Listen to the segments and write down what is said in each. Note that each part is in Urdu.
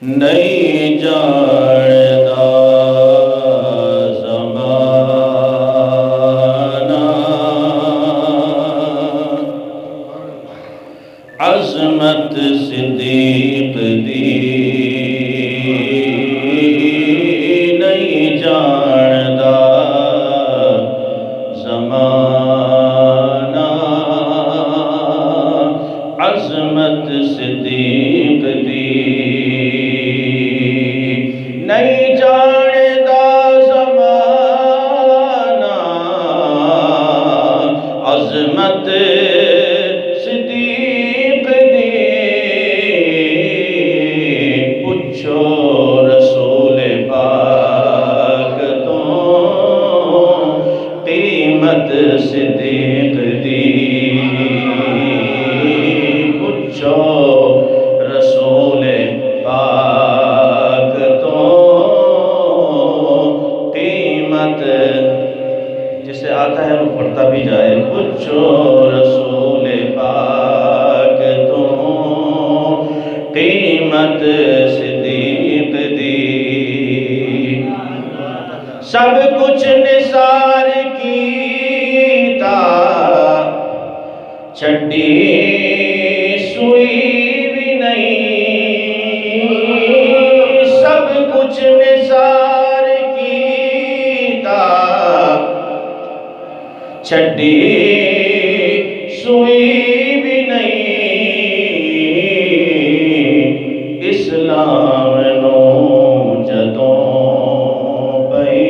نہیں جاندا زمانہ عظمت صدیق دی نہیں جاندا زمانہ عظمت صدیق دی نہیں جاندا زمانہ عظمت صدیق دی پوچھو رسول پاک تو قیمت صدیق دی پوچھو رسول پاک تو قیمت جسے آتا ہے وہ پڑھتا بھی جائے پوچھو رسول پاک تو قیمت صدیق دی سب کچھ نثار کیتا چھڈی سوئی بھی نہیں سب کچھ نثار کیتا چھڈی سوئی بھی نہیں اسلام نو جدوں پئی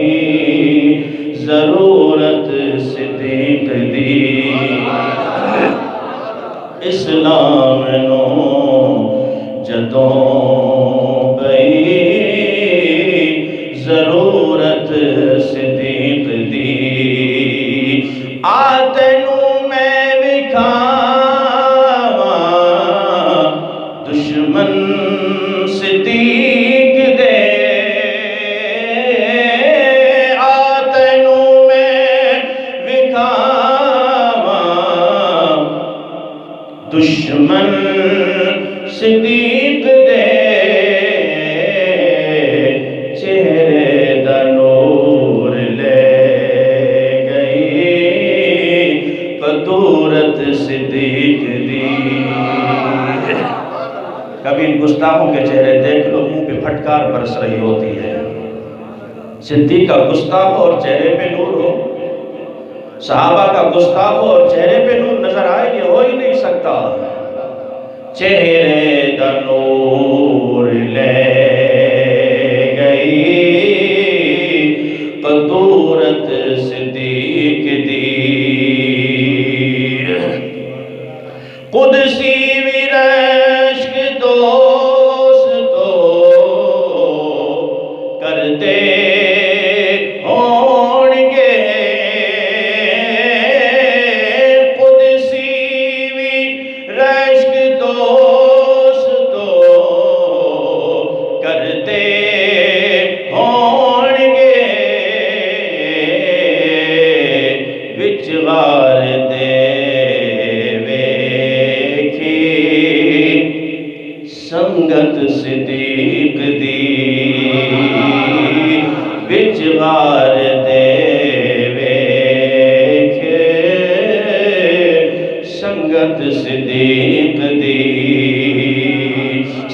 ضرورت صدیق دی اسلام نو جدوں پئی ضرورت صدیق دی تینوں میں وکھاواں دشمن صدیق دے تینوں میں وکھاواں دشمن صدیق دے چہرے دا نور لے فطورت صدیق دی کبھی ان گستاخوں کے چہرے دیکھ لو منہ پہ پھٹکار برس رہی ہوتی ہے صدیق کا گستاخ اور چہرے پہ نور ہو صحابہ کا گستاخ اور چہرے پہ نور نظر آئے یہ ہو ہی نہیں سکتا چہرے دا نور لے گئی فطورت صدیق دی قدسی بھی رشک دوستو کرتے ہونگے قدسی بھی رشک دوستو کرتے ہونگے وچ غار دے سنگت صدیق دی وچ غار دے ویکھے سنگت صدیق دی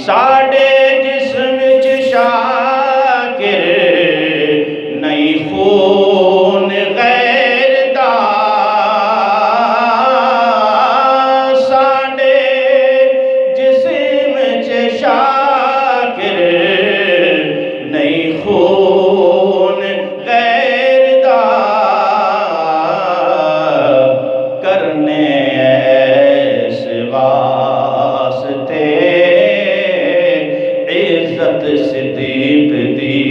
ساڈے جسم وچ شاکر نہیں خون غیر دا ساڈے جسم وچ شاکر نہیں خون غیر دا کرنے ایس واسطے عزت صدیق دی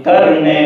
کرنے